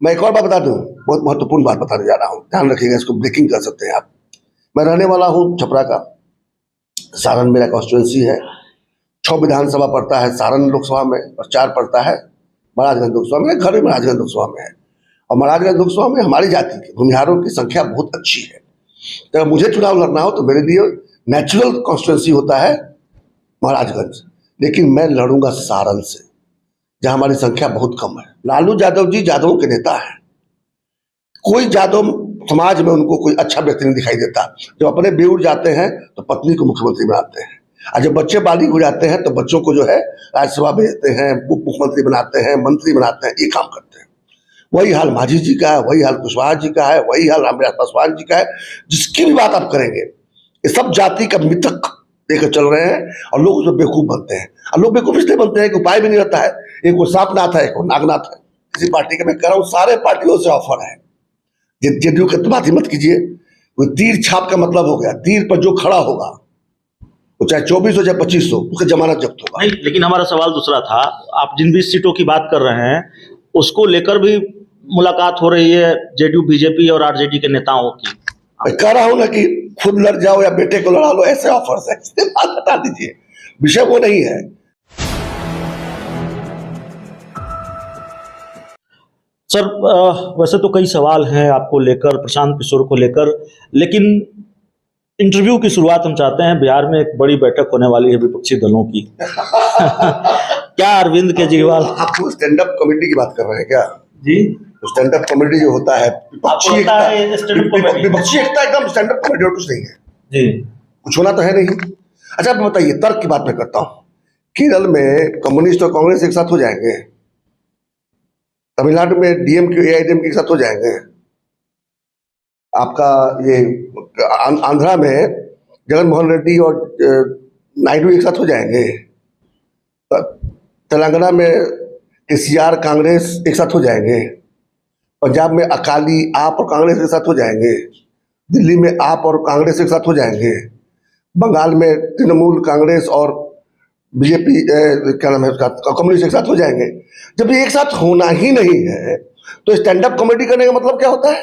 मैं एक और बात बता दूं, बहुत महत्वपूर्ण बात बताने जा रहा हूं, ध्यान रखिएगा, इसको ब्रेकिंग कर सकते हैं आप। मैं रहने वाला हूं छपरा का, सारण मेरा कॉन्स्टिट्यूंसी है। 6 विधानसभा पड़ता है सारण लोकसभा में और 4 पड़ता है महाराजगंज लोकसभा में। घर भी महाराजगंज लोकसभा में है और महाराजगंज लोकसभा में हमारी जाति के भूमिहारों की संख्या बहुत अच्छी है। तो अगर मुझे चुनाव लड़ना हो तो मेरे लिए नेचुरल कॉन्स्टिट्यूंसी होता है महाराजगंज, लेकिन मैं लड़ूंगा सारण से, जहां हमारी संख्या बहुत कम है। लालू यादव जी यादवों के नेता हैं, कोई यादव समाज में उनको कोई अच्छा व्यक्ति नहीं दिखाई देता। जब अपने बेउर जाते हैं तो पत्नी को मुख्यमंत्री बनाते हैं, और जब बच्चे बालिग हो जाते हैं तो बच्चों को जो है राज्यसभा भेजते हैं, उप मुख्यमंत्री बनाते हैं, मंत्री बनाते हैं, ये काम करते हैं। वही हाल मांझी जी का है, वही हाल कुशवाहा जी का है, वही हाल रामविलास पासवान जी का है। जिसकी भी बात आप करेंगे, ये सब जाति का मिथक लेकर चल रहे हैं और लोग उसमें बेवकूफ बनते हैं। और लोग बेवकूफ इसलिए बनते हैं कि उपाय भी नहीं रहता है। एक वो सांपनाथ है, एक वो नागनाथ है। किसी पार्टी का मैं कह रहा हूँ, सारे पार्टियों से ऑफर है। जेडीयू की तो बात ही मत कीजिए, कोई तीर छाप का मतलब हो गया, तीर पर जो खड़ा होगा वो चाहे 24 हो चाहे 25 हो, उसका जमानत जब्त होगा। नहीं, लेकिन हमारा सवाल दूसरा था। आप जिन 20 सीटों की बात कर रहे हैं उसको लेकर भी मुलाकात हो रही है जेडीयू, बीजेपी और आरजेडी के नेताओं की। मैं कह रहा हूं ना कि खुद लड़ जाओ या बेटे को लड़ा लो, ऐसे ऑफर्स है, इससे बात हटा दीजिए, विषय वो नहीं है। सर, वैसे तो कई सवाल हैं आपको लेकर, प्रशांत किशोर को लेकर, लेकिन इंटरव्यू की शुरुआत हम चाहते हैं। बिहार में एक बड़ी बैठक होने वाली है विपक्षी दलों की। क्या अरविंद केजरीवाल, आप स्टैंड अप कमेटी की बात कर रहे हैं क्या? जी, स्टैंड अप कमेटी जो होता है, विपक्षी एकता एकदम स्टैंड अप कमेटी और कुछ नहीं है जी, कुछ होना तो है नहीं। अच्छा, आप बताइए, तर्क की बात मैं करता हूँ। केरल में कम्युनिस्ट और कांग्रेस एक साथ हो जाएंगे, तमिलनाडु में डीएमके एआईडीएमके एक साथ हो जाएंगे, आपका ये आंध्रा में जगन मोहन रेड्डी और नायडू एक साथ हो जाएंगे, तेलंगाना में केसीआर कांग्रेस एक साथ हो जाएंगे, पंजाब में अकाली आप और कांग्रेस एक साथ हो जाएंगे, दिल्ली में आप और कांग्रेस एक साथ हो जाएंगे, बंगाल में तृणमूल कांग्रेस और बीजेपी क्या नाम है उसका, कम्युनिस्ट एक साथ हो जाएंगे। जब ये एक साथ होना ही नहीं है तो स्टैंड अप कॉमेडी करने का मतलब क्या होता है?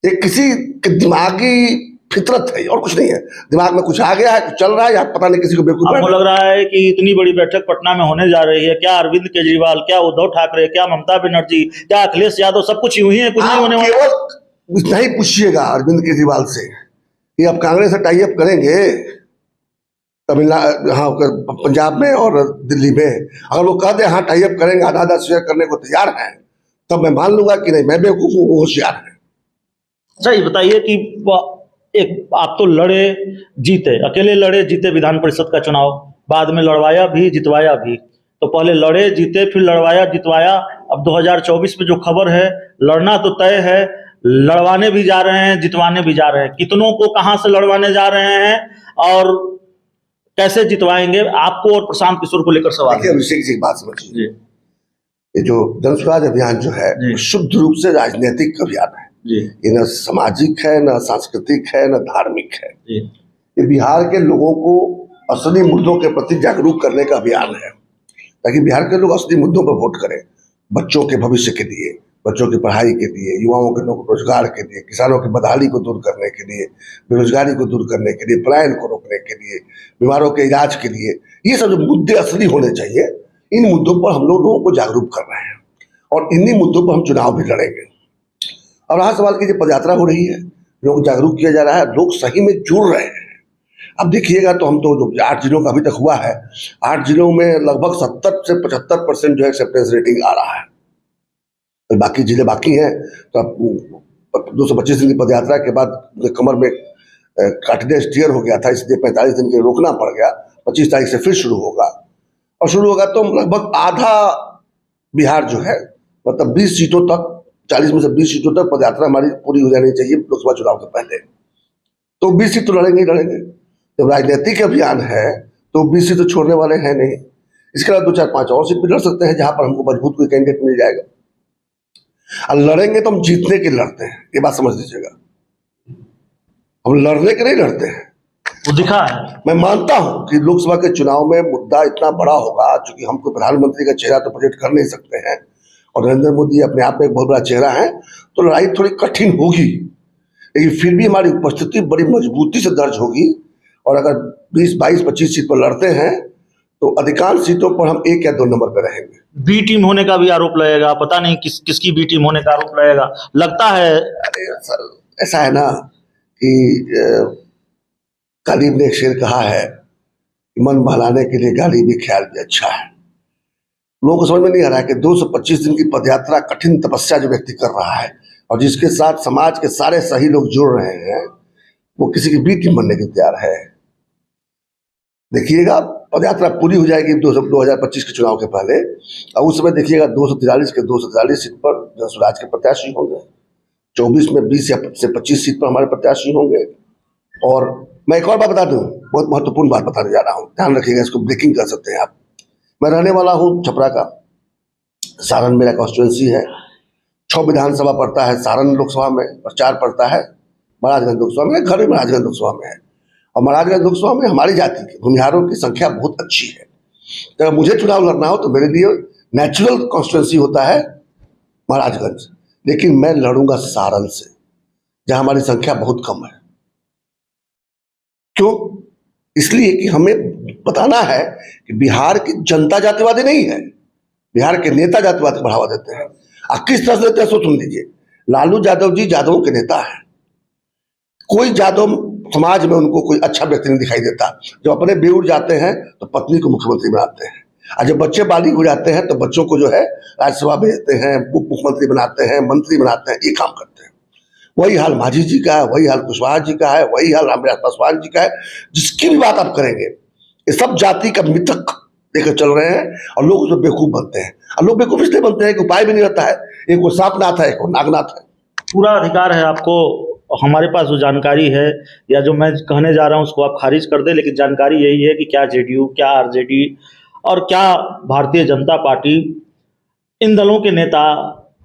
ये किसी के दिमागी फितरत है और कुछ नहीं है। दिमाग में कुछ आ गया है, कुछ चल रहा है, या पता नहीं किसी को बेवकूफ। आपको लग रहा है कि इतनी बड़ी बैठक पटना में होने जा रही है, क्या अरविंद केजरीवाल, क्या उद्धव ठाकरे, क्या ममता बनर्जी, क्या अखिलेश यादव, सब कुछ यूं ही है, कुछ नहीं होने वाला? केवल नहीं पूछिएगा अरविंद केजरीवाल से कि आप कांग्रेस से टाई अप करेंगे तमिलनाडु, हाँ, पंजाब में और दिल्ली में। अगर वो कह दे हाँ टाई अप करेंगे, आधा आधा शेयर करने को तैयार हैं, तब मैं मान लूंगा कि नहीं मैं बेवकूफ हूँ, वो होशियार है। अच्छा, ये बताइए कि एक आप तो लड़े जीते, अकेले लड़े जीते विधान परिषद का चुनाव, बाद में लड़वाया भी जितवाया भी। तो पहले लड़े जीते, फिर लड़वाया जितवाया। अब 2024 में जो खबर है, लड़ना तो तय है, लड़वाने भी जा रहे हैं, जितवाने भी जा रहे हैं। कितनों को कहां से लड़वाने जा रहे हैं और कैसे जितवाएंगे? आपको और प्रशांत किशोर को लेकर सवाल है। अभिषेक जी बात समझिए, ये जो जन स्वराज अभियान जो है शुद्ध रूप से राजनीतिक अभियान है। ये न सामाजिक है, न सांस्कृतिक है, न धार्मिक है। ये बिहार के लोगों को असली मुद्दों के प्रति जागरूक करने का अभियान है, ताकि बिहार के लोग असली मुद्दों पर वोट करें। बच्चों के भविष्य के लिए, बच्चों की पढ़ाई के लिए, युवाओं के रोजगार के लिए, किसानों की बदहाली को दूर करने के लिए, बेरोजगारी को दूर करने के लिए, पलायन को रोकने के लिए, बीमारों के इलाज के लिए। ये सब जो मुद्दे असली होने चाहिए, इन मुद्दों पर हम लोगों को जागरूक कर रहे हैं और इन्हीं मुद्दों पर हम चुनाव भी लड़ेंगे। और रहा सवाल की जो पदयात्रा हो रही है, लोग जागरूक किया जा रहा है, लोग सही में जुड़ रहे हैं। अब देखिएगा तो हम तो जो 8 जिलों का अभी तक हुआ है, 8 जिलों में लगभग 70 से 75% जो है एक्सेप्टेंस रेटिंग आ रहा है। तो बाकी जिले बाकी हैं, तो अब 225 दिन की पदयात्रा के बाद कमर में काटने स्टीयर हो गया था, इसलिए 45 दिन के रोकना पड़ गया। 25 तारीख से फिर शुरू होगा, और शुरू होगा तो लगभग आधा बिहार जो है, मतलब 20 सीटों तक, 40 में से 20 सीटों तक पदयात्रा हमारी पूरी हो जानी चाहिए लोकसभा चुनाव के पहले। तो 20 सीट तो लड़ेंगे ही लड़ेंगे। जब राजनीतिक अभियान है तो 20 सीट तो छोड़ने वाले हैं नहीं। इसके अलावा 2-4-5 और सीट भी लड़ सकते हैं, जहां पर हमको मजबूत कोई कैंडिडेट मिल जाएगा। और लड़ेंगे तो हम जीतने के लड़ते हैं, ये बात समझ लीजिएगा। हम लड़ने के नहीं लड़ते हैं, वो दिखा है। मैं मानता हूं कि लोकसभा के चुनाव में मुद्दा इतना बड़ा होगा, चूंकि हम कोई प्रधानमंत्री का चेहरा तो प्रोजेक्ट कर नहीं सकते हैं, और नरेंद्र मोदी अपने आप में एक बहुत बड़ा चेहरा है, तो लड़ाई थोड़ी कठिन होगी, लेकिन फिर भी हमारी उपस्थिति बड़ी मजबूती से दर्ज होगी। और अगर 20, 22, 25 सीट पर लड़ते हैं तो अधिकांश सीटों पर हम 1 या 2 नंबर पर रहेंगे। बी टीम होने का भी आरोप लगेगा, पता नहीं किसकी बी टीम होने का आरोप लगेगा, लगता है। अरे सर, ऐसा है ना कि गालिब ने एक शेर कहा है, मन बहलाने के लिए गाली भी ख्याल भी अच्छा है। लोगों को समझ में नहीं आ रहा है कि 225 दिन की पदयात्रा, कठिन तपस्या जो व्यक्ति कर रहा है और जिसके साथ समाज के सारे सही लोग जुड़ रहे हैं, वो किसी की बी टीम बनने के तैयार है। देखिएगा पदयात्रा पूरी हो जाएगी 2025 के चुनाव के पहले, और उस समय देखिएगा 243 के 243 सीट पर जनसुराज के प्रत्याशी होंगे, 24 में 20 से 25 सीट पर हमारे प्रत्याशी होंगे। और मैं एक और बात बता दूं, बहुत महत्वपूर्ण बात बताने जा रहा हूं, ध्यान रखिएगा, इसको ब्रेकिंग कर सकते हैं आप। मैं रहने वाला हूं छपरा का, सारण मेरा कॉन्स्टिट्यूएंसी है। 6 विधानसभा पड़ता है सारण लोकसभा में और 4 पड़ता है महाराजगंज लोकसभा में। घर भी महाराजगंज लोकसभा में है और महाराजगंज लोकसभा में हमारी जाति के भूमिहारों की संख्या बहुत अच्छी है। तो अगर मुझे चुनाव लड़ना हो तो मेरे लिए नेचुरल कॉन्स्टिट्यूएंसी होता है महाराजगंज, लेकिन मैं लड़ूंगा सारण से, जहां हमारी संख्या बहुत कम है। क्यों? इसलिए कि हमें बताना है कि बिहार की जनता जातिवादी नहीं है, बिहार के नेता जातिवाद को बढ़ावा देते हैं। आप किस तरह से देते हैं सो सुन लीजिए। लालू यादव जी यादवों के नेता हैं, कोई यादव समाज में उनको कोई अच्छा व्यक्ति नहीं दिखाई देता। जब अपने बेउर जाते हैं तो पत्नी को मुख्यमंत्री बनाते हैं, और जब बच्चे बालिग हो जाते हैं तो बच्चों को जो है राज्यसभा भेजते हैं, उप मुख्यमंत्री बनाते हैं, मंत्री बनाते हैं, ये काम करते हैं। वही हाल मांझी जी का है, वही हाल कुशवाहा जी का है, वही हाल रामविलास पासवान जी का है। जिसकी भी बात आप करेंगे, ये सब जाति का मिथक लेकर चल रहे हैं और लोग उसमें बेवकूफ बनते हैं। और लोग बेवकूफ इसलिए बनते हैं कि उपाय भी नहीं रहता है, एक वो सांपनाथ है, एक वो नागनाथ है। पूरा अधिकार है आपको, हमारे पास जो जानकारी है या जो मैं कहने जा रहा हूं उसको आप खारिज कर दें, लेकिन जानकारी यही है कि क्या जेडीयू, क्या आरजेडी और क्या भारतीय जनता पार्टी, इन दलों के नेता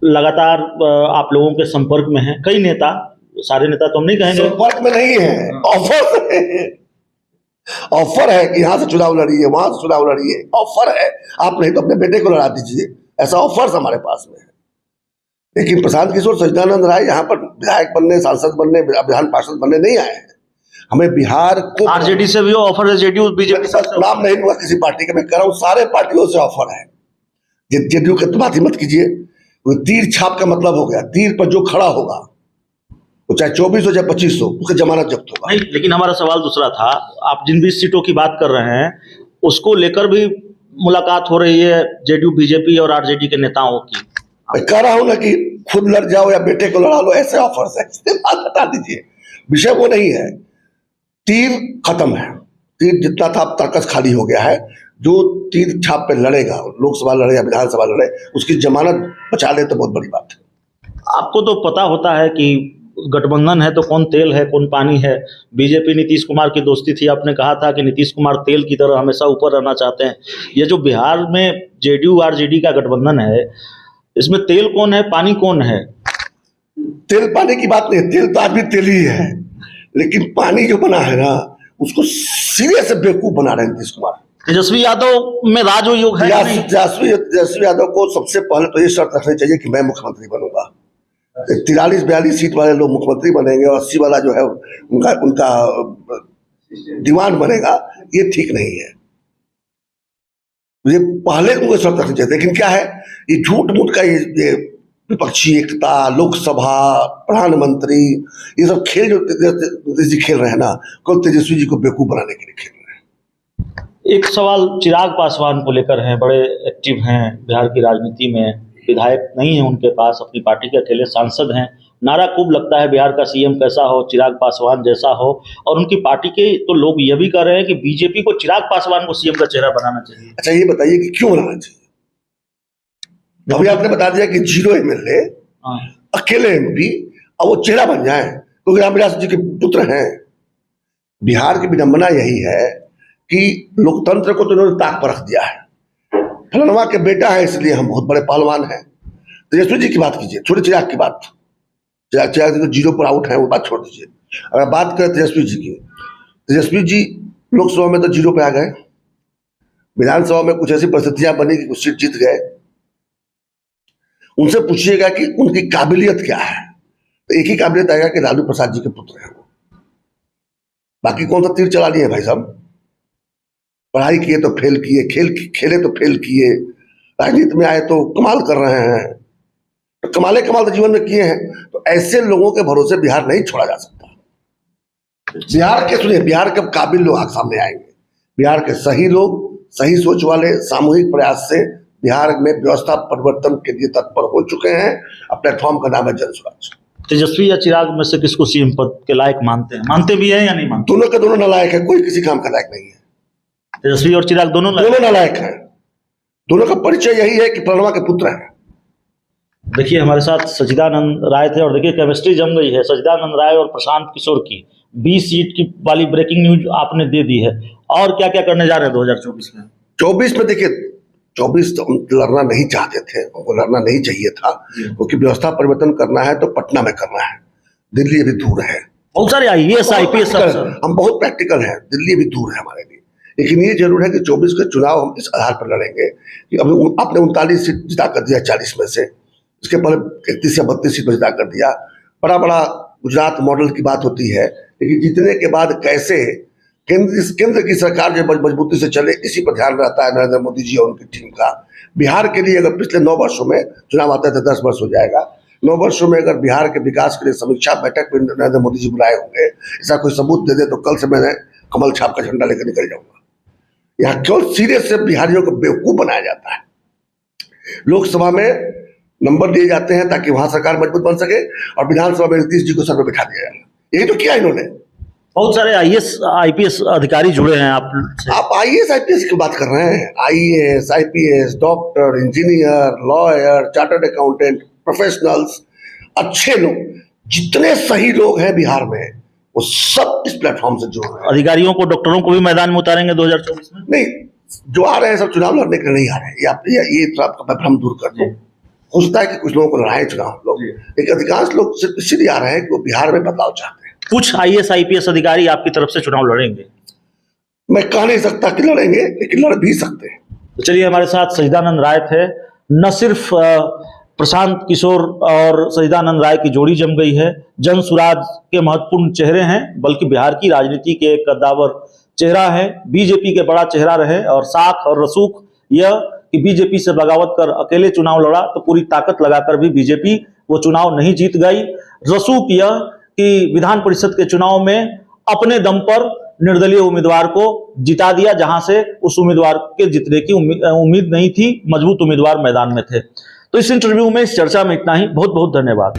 लगातार आप लोगों के संपर्क में हैं। कई नेता, सारे नेता तो हम नहीं कहेंगे, संपर्क में नहीं है, ऑफर है। ऑफर है कि यहाँ से चुनाव लड़िए, वहां से चुनाव लड़िए, ऑफर है। आप नहीं तो अपने बेटे को लड़ा दीजिए, ऐसा ऑफर्स हमारे पास में है। लेकिन प्रशांत किशोर, सच्चिदानंद राय यहाँ पर विधायक बनने, सांसद बनने, विधान पार्षद बनने नहीं आए हैं। हमें बिहार को, आरजेडी से भी ऑफर है, जेडीयू बीजेपी से नाम नहीं लूंगा किसी पार्टी का, मैं कह रहा हूँ सारे पार्टियों से ऑफर है। जेडीयू की तो बात ही मत कीजिए, वो तीर छाप का मतलब हो गया, तीर पर जो खड़ा होगा वो चाहे 24 हो चाहे 25 हो, उसका जमानत जब्त होगा। नहीं, लेकिन हमारा सवाल दूसरा था। आप जिन 20 सीटों की बात कर रहे हैं उसको लेकर भी मुलाकात हो रही है जेडीयू, बीजेपी और आरजेडी के नेताओं की। मैं कह रहा हूं ना कि खुद लड़ जाओ या बेटे को लड़ा लो, ऐसे ऑफर्स है, इससे बात हटा दीजिए। विषय वो नहीं है, तीर खत्म है, तीर जितना था तर्कस खाली हो गया है। जो तीर छाप पे लड़ेगा, लोकसभा लड़े या विधानसभा लड़े, उसकी जमानत बचा ले तो बहुत बड़ी बात है। आपको तो पता होता है कि गठबंधन है तो कौन तेल है कौन पानी है। बीजेपी नीतीश कुमार की दोस्ती थी, आपने कहा था कि नीतीश कुमार तेल की तरह हमेशा ऊपर रहना चाहते हैं। ये जो बिहार में जेडीयू आरजेडी का गठबंधन है, इसमें तेल कौन है, पानी कौन है? तेल पानी की बात नहीं, तेल तो आज भी तेल ही है, लेकिन पानी जो बना है ना, उसको सीधे से बेवकूफ बना रहे हैं नीतीश कुमार। तेजस्वी यादव में राजयोग है। तेजस्वी यादव को सबसे पहले तो ये शर्त रखनी चाहिए कि मैं मुख्यमंत्री बनूंगा। 43-42 सीट वाले लोग मुख्यमंत्री बनेंगे और 80 वाला जो है उनका दीवान बनेगा, ये ठीक नहीं है। मुझे पहले उनको शर्त रखनी चाहिए। लेकिन क्या है, ये झूठ मूठ का ये विपक्षी एकता, लोकसभा, प्रधानमंत्री, ये सब खेल जो तेजस्वी जी खेल रहे हैं ना, कल तेजस्वी जी को बेवकूफ बनाने के लिए खेल रहे हैं। एक सवाल चिराग पासवान को लेकर है, बड़े एक्टिव हैं बिहार की राजनीति में, विधायक नहीं है उनके पास, अपनी पार्टी के अकेले सांसद हैं। नारा खूब लगता है बिहार का सीएम कैसा हो, चिराग पासवान जैसा हो, और उनकी पार्टी के तो लोग ये भी कह रहे हैं कि बीजेपी को चिराग पासवान को सीएम का चेहरा बनाना चाहिए। अच्छा ये बताइए कि क्यों बनाना चाहिए? अभी आपने बता दिया कि 0 MLA, अकेले MP, और वो चेहरा बन जाए क्योंकि रामविलास जी के पुत्र हैं। बिहार की विडंबना यही है कि लोकतंत्र को तो उन्होंने ताक पर रख दिया है। फलनवा के बेटा है इसलिए हम बहुत बड़े पहलवान हैं। तेजस्वी जी की बात कीजिए, छोटे चिराग की बात, चिराग जी तो 0 पर आउट है, वो बात छोड़ दीजिए। अगर बात करें तेजस्वी जी की, तेजस्वी जी लोकसभा में तो 0 पे आ गए, विधानसभा में कुछ ऐसी परिस्थितियां बनी कि कुछ सीट जीत गए। उनसे पूछिएगा कि उनकी काबिलियत क्या है, तो एक ही काबिलियत आएगा कि लालू प्रसाद जी के पुत्र हैं वो। बाकी कौन सा तीर चला लिए भाई साहब? पढ़ाई किए तो फेल किए, खेले तो फेल किए, राजनीति में आए तो कमाल कर रहे हैं, तो कमाल तो जीवन में किए हैं। तो ऐसे लोगों के भरोसे बिहार नहीं छोड़ा जा सकता। बिहार के सुनिए, बिहार के काबिल लोग सामने आएंगे, बिहार के सही लोग, सही सोच वाले सामूहिक प्रयास से बिहार में व्यवस्था परिवर्तन के लिए तत्पर हो चुके हैं। प्लेटफॉर्म का नाम है जनसुराज। तेजस्वी या चिराग में से किसको सीएम पद के लायक मानते हैं? मानते भी हैं या नहीं मानते? दोनों के दोनों नालायक है, कोई किसी काम का लायक नहीं है। तेजस्वी और चिराग दोनों नालायक हैं। दोनों का परिचय यही है कि प्रणवा के पुत्र हैं। देखिए हमारे साथ सचिदानंद राय थे और देखिए केमिस्ट्री जम गई है सचिदानंद राय और प्रशांत किशोर की। 20 सीट की वाली ब्रेकिंग न्यूज आपने दे दी है, और क्या क्या करने जा रहे हैं 2024 में? 24 में देखिए, 24 तो लड़ना नहीं चाहते थे, उनको लड़ना नहीं चाहिए था, क्योंकि व्यवस्था परिवर्तन करना है तो पटना में करना है, दिल्ली अभी दूर है। बहुत सारे IAS IPS हम बहुत प्रैक्टिकल हैं, दिल्ली भी दूर है हमारे लिए। लेकिन ये जरूर है कि 24 के चुनाव हम इस आधार पर लड़ेंगे कि अभी आपने 39 सीट जिता कर दिया 40 में से, इसके पहले 31 या 32 सीट पर जिता कर दिया। बड़ा गुजरात मॉडल की बात होती है, लेकिन जीतने के बाद कैसे केंद्र की सरकार जो मजबूती से चले, इसी पर ध्यान रहता है नरेंद्र मोदी जी और उनकी टीम का। बिहार के लिए अगर पिछले 9 वर्षों में चुनाव आता है तो 10 वर्ष हो जाएगा। 9 वर्षों में अगर बिहार के विकास के लिए समीक्षा बैठक में नरेंद्र मोदी जी बुलाए होंगे, ऐसा कोई सबूत दे दे तो कल से मैं कमल छाप का झंडा लेकर निकल जाऊंगा। यहाँ केवल सीरियस से बिहारियों को बेवकूफ बनाया जाता है। लोकसभा में नंबर दिए जाते हैं ताकि वहां सरकार मजबूत बन सके, और विधानसभा में नीतीश जी को सर पर बैठा दिया जाएगा। यही तो किया इन्होंने। बहुत सारे IAS IPS अधिकारी जुड़े हैं आप IAS IPS की बात कर रहे हैं? IAS IPS, doctor, engineer, lawyer, chartered accountant, professionals, अच्छे लोग, जितने सही लोग हैं बिहार में, वो सब इस प्लेटफॉर्म से जुड़ रहे हैं। अधिकारियों को, डॉक्टरों को भी मैदान में उतारेंगे 2024 में? नहीं, जो आ रहे हैं सब चुनाव लड़ने के लिए नहीं आ रहे हैं। ये तो आपका भ्रम दूर कर दो। हो सकता है कि कुछ लोगों को लड़ाए चुनाव लोग, लेकिन अधिकांश लोग सिर्फ इसलिए आ रहे हैं कि वो बिहार में बदलाव चाहते हैं। कुछ IAS IPS अधिकारी आपकी तरफ से चुनाव लड़ेंगे? मैं कह नहीं सकता कि लड़ेंगे, लेकिन लड़ भी सकते हैं। तो चलिए, हमारे साथ सचिदानंद राय थे। न सिर्फ प्रशांत किशोर और सचिदानंद राय की जोड़ी जम गई है, जनसुराज के महत्वपूर्ण चेहरे हैं, बल्कि बिहार की राजनीति के एक कद्दावर चेहरा है। बीजेपी के बड़ा चेहरा रहे, और साख और रसूख यह कि बीजेपी से बगावत कर अकेले चुनाव लड़ा तो पूरी ताकत लगाकर भी बीजेपी वो चुनाव नहीं जीत गई। रसूख यह कि विधान परिषद के चुनाव में अपने दम पर निर्दलीय उम्मीदवार को जिता दिया, जहां से उस उम्मीदवार के जीतने की उम्मीद नहीं थी, मजबूत उम्मीदवार मैदान में थे। तो इस इंटरव्यू में, इस चर्चा में इतना ही। बहुत बहुत धन्यवाद।